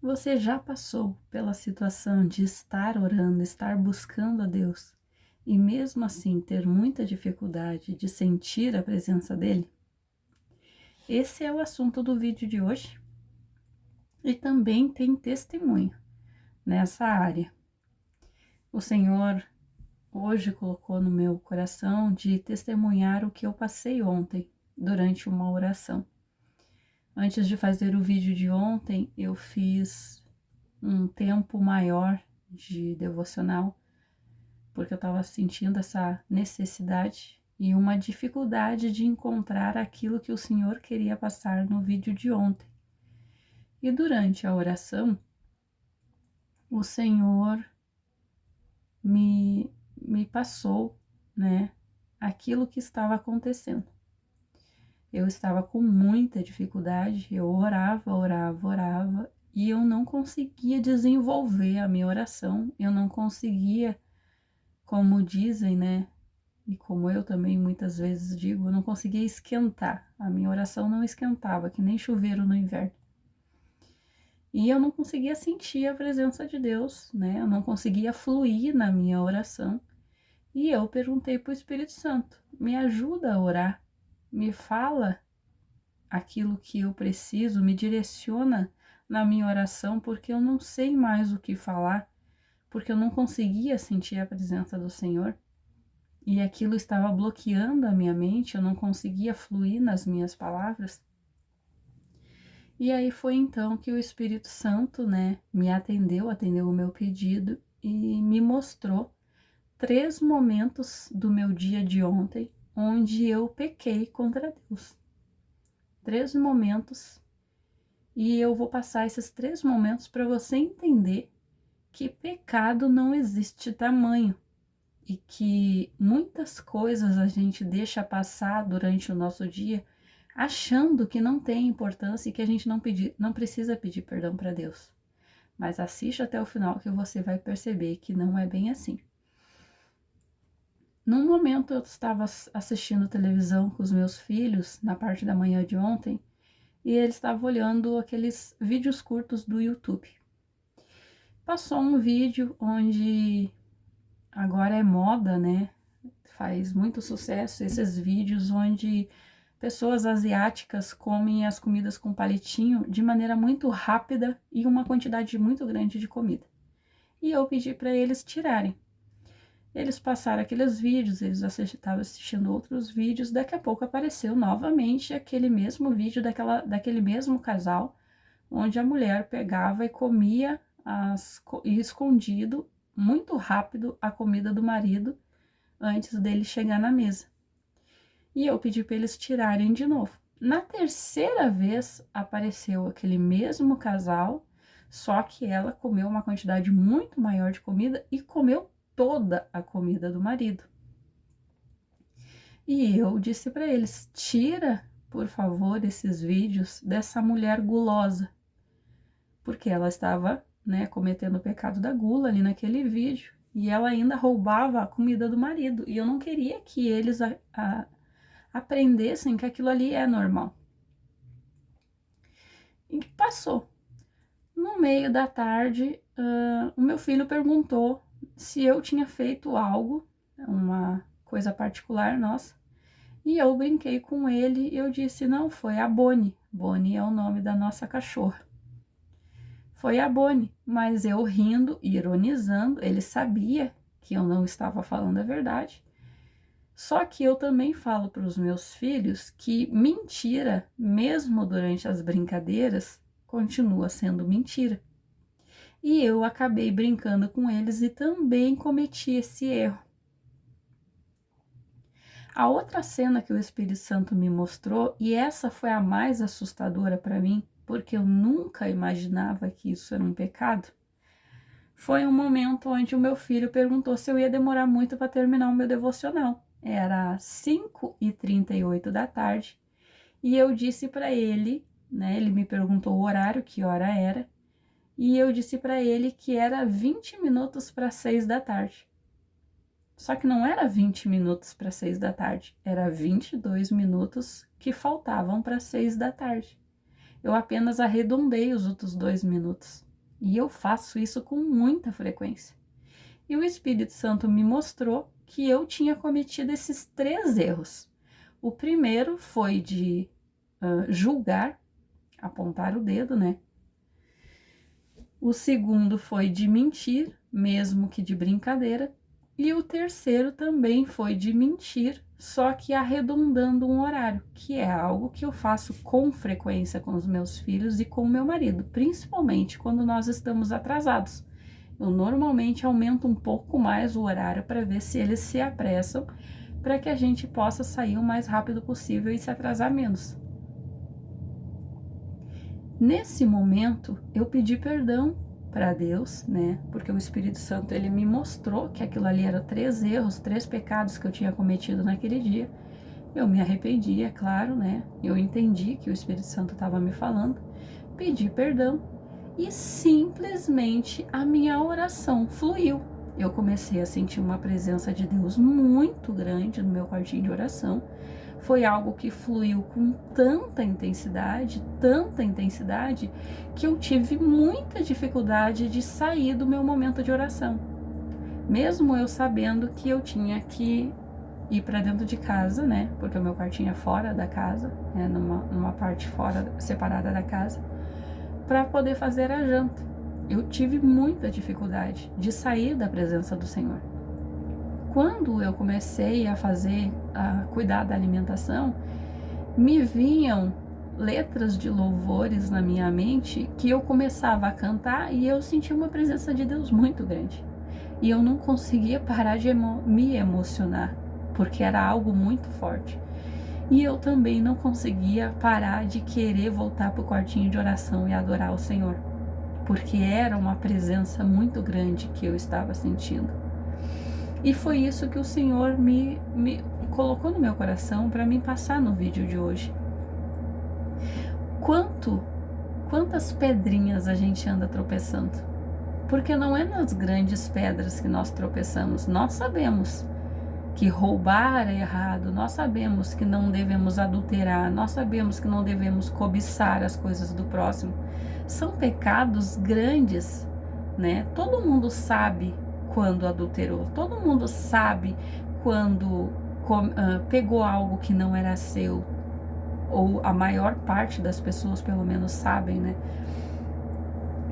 Você já passou pela situação de estar orando, estar buscando a Deus e mesmo assim ter muita dificuldade de sentir a presença dele? Esse é o assunto do vídeo de hoje e também tem testemunho nessa área. O Senhor hoje colocou no meu coração de testemunhar o que eu passei ontem durante uma oração. Antes de fazer o vídeo de ontem, eu fiz um tempo maior de devocional, porque eu estava sentindo essa necessidade e uma dificuldade de encontrar aquilo que o Senhor queria passar no vídeo de ontem. E durante a oração, o Senhor me passou, né, aquilo que estava acontecendo. Eu estava com muita dificuldade, eu orava, e eu não conseguia desenvolver a minha oração, eu não conseguia, como dizem, né, e como eu também muitas vezes digo, eu não conseguia esquentar, a minha oração não esquentava, que nem chuveiro no inverno. E eu não conseguia sentir a presença de Deus, né, eu não conseguia fluir na minha oração, e eu perguntei para o Espírito Santo, me ajuda a orar, me fala aquilo que eu preciso, me direciona na minha oração, porque eu não sei mais o que falar, porque eu não conseguia sentir a presença do Senhor e aquilo estava bloqueando a minha mente, eu não conseguia fluir nas minhas palavras. E aí foi então que o Espírito Santo, né, me atendeu o meu pedido e me mostrou 3 momentos do meu dia de ontem onde eu pequei contra Deus. 3 momentos. E eu vou passar esses 3 momentos para você entender que pecado não existe tamanho e que muitas coisas a gente deixa passar durante o nosso dia achando que não tem importância e que a gente não precisa pedir perdão para Deus. Mas assiste até o final que você vai perceber que não é bem assim. Num momento eu estava assistindo televisão com os meus filhos na parte da manhã de ontem e eles estavam olhando aqueles vídeos curtos do YouTube. Passou um vídeo onde agora é moda, né? Faz muito sucesso esses vídeos onde pessoas asiáticas comem as comidas com palitinho de maneira muito rápida e uma quantidade muito grande de comida. E eu pedi para eles tirarem. Eles passaram aqueles vídeos, eles estavam assistindo outros vídeos, daqui a pouco apareceu novamente aquele mesmo vídeo daquele mesmo casal, onde a mulher pegava e comia e escondido, muito rápido, a comida do marido antes dele chegar na mesa. E eu pedi para eles tirarem de novo. Na terceira vez apareceu aquele mesmo casal, só que ela comeu uma quantidade muito maior de comida e comeu toda a comida do marido. E eu disse para eles: tira, por favor, esses vídeos dessa mulher gulosa, porque ela estava, né, cometendo o pecado da gula ali naquele vídeo, e ela ainda roubava a comida do marido, e eu não queria que eles aprendessem que aquilo ali é normal. E passou. No meio da tarde, o meu filho perguntou se eu tinha feito algo, uma coisa particular nossa, e eu brinquei com ele e eu disse: não, foi a Bonnie. Bonnie é o nome da nossa cachorra. Foi a Bonnie, mas eu rindo, ironizando, ele sabia que eu não estava falando a verdade. Só que eu também falo para os meus filhos que mentira, mesmo durante as brincadeiras, continua sendo mentira. E eu acabei brincando com eles e também cometi esse erro. A outra cena que o Espírito Santo me mostrou, e essa foi a mais assustadora para mim, porque eu nunca imaginava que isso era um pecado, foi um momento onde o meu filho perguntou se eu ia demorar muito para terminar o meu devocional. Era 5h38 da tarde e eu disse para ele, né, ele me perguntou o horário, que hora era, e eu disse para ele que era 20 minutos para 6 da tarde. Só que não era 20 minutos para 6 da tarde, era 22 minutos que faltavam para 6 da tarde. Eu apenas arredondei os outros 2 minutos. E eu faço isso com muita frequência. E o Espírito Santo me mostrou que eu tinha cometido esses 3 erros. O primeiro foi de julgar, apontar o dedo, né? O segundo foi de mentir, mesmo que de brincadeira. E o terceiro também foi de mentir, só que arredondando um horário, que é algo que eu faço com frequência com os meus filhos e com o meu marido, principalmente quando nós estamos atrasados. Eu normalmente aumento um pouco mais o horário para ver se eles se apressam, para que a gente possa sair o mais rápido possível e se atrasar menos. Nesse momento, eu pedi perdão para Deus, né? Porque o Espírito Santo, ele me mostrou que aquilo ali era 3 erros, 3 pecados que eu tinha cometido naquele dia. Eu me arrependi, é claro, né? Eu entendi que o Espírito Santo estava me falando, pedi perdão e simplesmente a minha oração fluiu. Eu comecei a sentir uma presença de Deus muito grande no meu quartinho de oração. Foi algo que fluiu com tanta intensidade, que eu tive muita dificuldade de sair do meu momento de oração. Mesmo eu sabendo que eu tinha que ir para dentro de casa, né? Porque o meu quartinho é fora da casa, né? numa parte fora, separada da casa, para poder fazer a janta. Eu tive muita dificuldade de sair da presença do Senhor. Quando eu comecei a cuidar da alimentação, me vinham letras de louvores na minha mente que eu começava a cantar e eu sentia uma presença de Deus muito grande. E eu não conseguia parar de me emocionar, porque era algo muito forte. E eu também não conseguia parar de querer voltar para o quartinho de oração e adorar o Senhor, porque era uma presença muito grande que eu estava sentindo. E foi isso que o Senhor me colocou no meu coração para me passar no vídeo de hoje. Quantas pedrinhas a gente anda tropeçando? Porque não é nas grandes pedras que nós tropeçamos. Nós sabemos que roubar é errado, nós sabemos que não devemos adulterar, nós sabemos que não devemos cobiçar as coisas do próximo. São pecados grandes, né? Todo mundo sabe quando adulterou, todo mundo sabe quando pegou algo que não era seu, ou a maior parte das pessoas pelo menos sabem, né?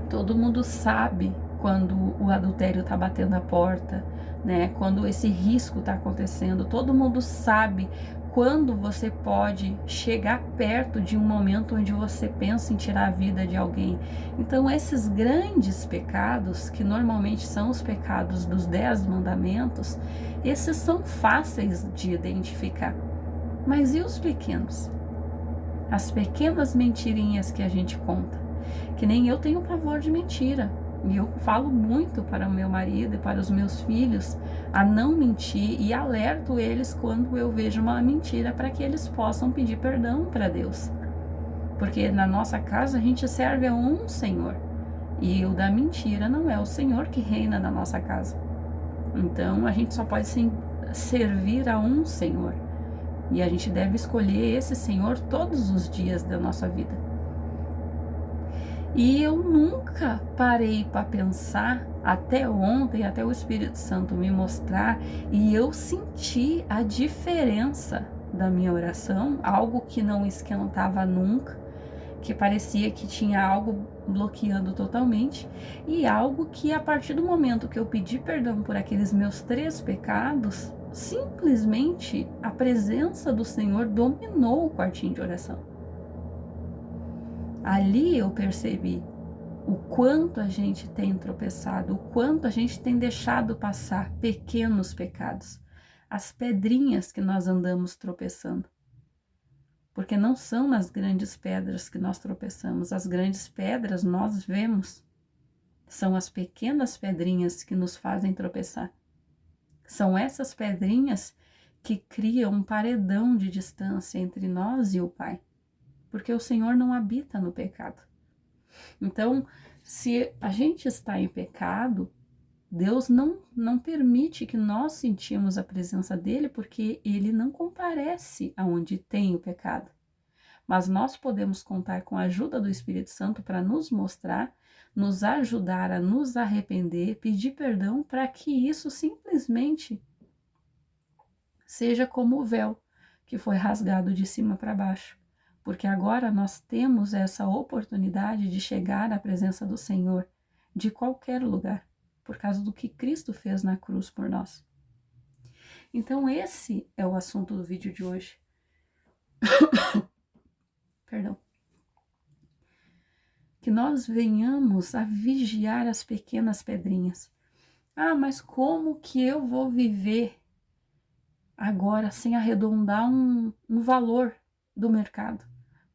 Todo mundo sabe quando o adultério está batendo a porta, né? Quando esse risco está acontecendo, todo mundo sabe quando você pode chegar perto de um momento onde você pensa em tirar a vida de alguém. Então, esses grandes pecados, que normalmente são os pecados dos 10 mandamentos, esses são fáceis de identificar. Mas e os pequenos? As pequenas mentirinhas que a gente conta? Que nem eu tenho pavor de mentira. E eu falo muito para o meu marido e para os meus filhos a não mentir e alerto eles quando eu vejo uma mentira para que eles possam pedir perdão para Deus. Porque na nossa casa a gente serve a um Senhor e o da mentira não é o Senhor que reina na nossa casa. Então a gente só pode servir a um Senhor e a gente deve escolher esse Senhor todos os dias da nossa vida. E eu nunca parei para pensar, até ontem, até o Espírito Santo me mostrar, e eu senti a diferença da minha oração, algo que não esquentava nunca, que parecia que tinha algo bloqueando totalmente, e algo que a partir do momento que eu pedi perdão por aqueles meus 3 pecados, simplesmente a presença do Senhor dominou o quartinho de oração. Ali eu percebi o quanto a gente tem tropeçado, o quanto a gente tem deixado passar pequenos pecados, as pedrinhas que nós andamos tropeçando. Porque não são nas grandes pedras que nós tropeçamos, as grandes pedras nós vemos. São as pequenas pedrinhas que nos fazem tropeçar. São essas pedrinhas que criam um paredão de distância entre nós e o Pai. Porque o Senhor não habita no pecado. Então, se a gente está em pecado, Deus não permite que nós sentimos a presença dele, porque ele não comparece aonde tem o pecado. mas nós podemos contar com a ajuda do Espírito Santo para nos mostrar, nos ajudar a nos arrepender, pedir perdão, para que isso simplesmente seja como o véu que foi rasgado de cima para baixo. Porque agora nós temos essa oportunidade de chegar à presença do Senhor de qualquer lugar, por causa do que Cristo fez na cruz por nós. Então esse é o assunto do vídeo de hoje. Perdão. Que nós venhamos a vigiar as pequenas pedrinhas. Ah, mas como que eu vou viver agora sem arredondar um valor do mercado?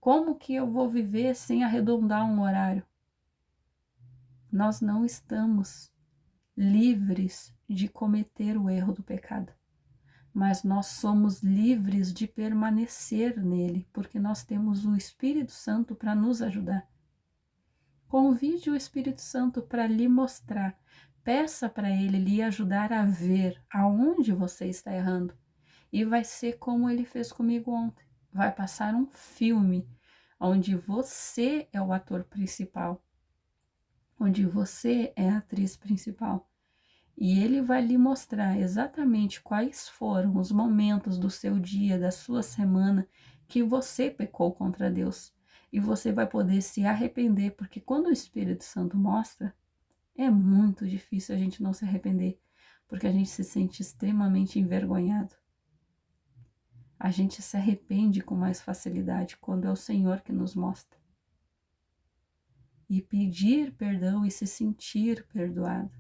Como que eu vou viver sem arredondar um horário? Nós não estamos livres de cometer o erro do pecado, mas nós somos livres de permanecer nele, porque nós temos o Espírito Santo para nos ajudar. Convide o Espírito Santo para lhe mostrar, peça para ele lhe ajudar a ver aonde você está errando. E vai ser como ele fez comigo ontem. Vai passar um filme onde você é o ator principal, onde você é a atriz principal. E ele vai lhe mostrar exatamente quais foram os momentos do seu dia, da sua semana, que você pecou contra Deus. E você vai poder se arrepender, porque quando o Espírito Santo mostra, é muito difícil a gente não se arrepender, porque a gente se sente extremamente envergonhado. A gente se arrepende com mais facilidade quando é o Senhor que nos mostra. E pedir perdão e se sentir perdoado,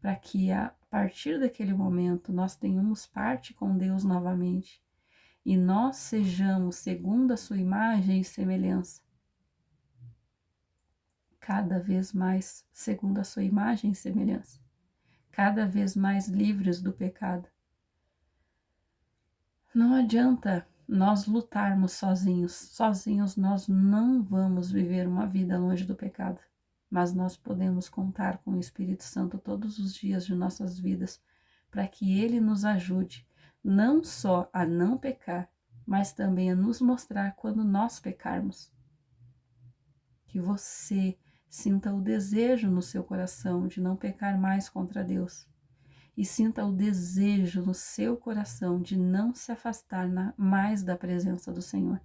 para que a partir daquele momento nós tenhamos parte com Deus novamente e nós sejamos segundo a sua imagem e semelhança. Cada vez mais segundo a sua imagem e semelhança. Cada vez mais livres do pecado. Não adianta nós lutarmos sozinhos. Sozinhos nós não vamos viver uma vida longe do pecado. Mas nós podemos contar com o Espírito Santo todos os dias de nossas vidas, para que ele nos ajude, não só a não pecar, mas também a nos mostrar quando nós pecarmos. Que você sinta o desejo no seu coração de não pecar mais contra Deus. E sinta o desejo no seu coração de não se afastar mais da presença do Senhor.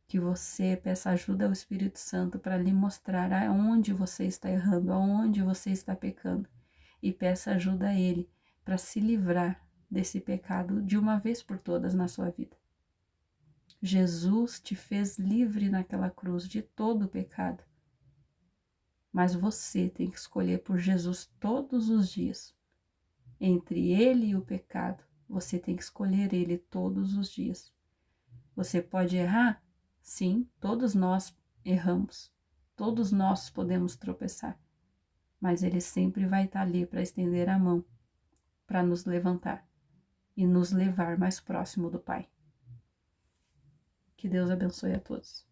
Que você peça ajuda ao Espírito Santo para lhe mostrar aonde você está errando, aonde você está pecando. E peça ajuda a Ele para se livrar desse pecado de uma vez por todas na sua vida. Jesus te fez livre naquela cruz de todo o pecado. Mas você tem que escolher por Jesus todos os dias. Entre ele e o pecado, você tem que escolher ele todos os dias. Você pode errar? Sim, todos nós erramos. Todos nós podemos tropeçar. Mas ele sempre vai estar ali para estender a mão, para nos levantar e nos levar mais próximo do Pai. Que Deus abençoe a todos.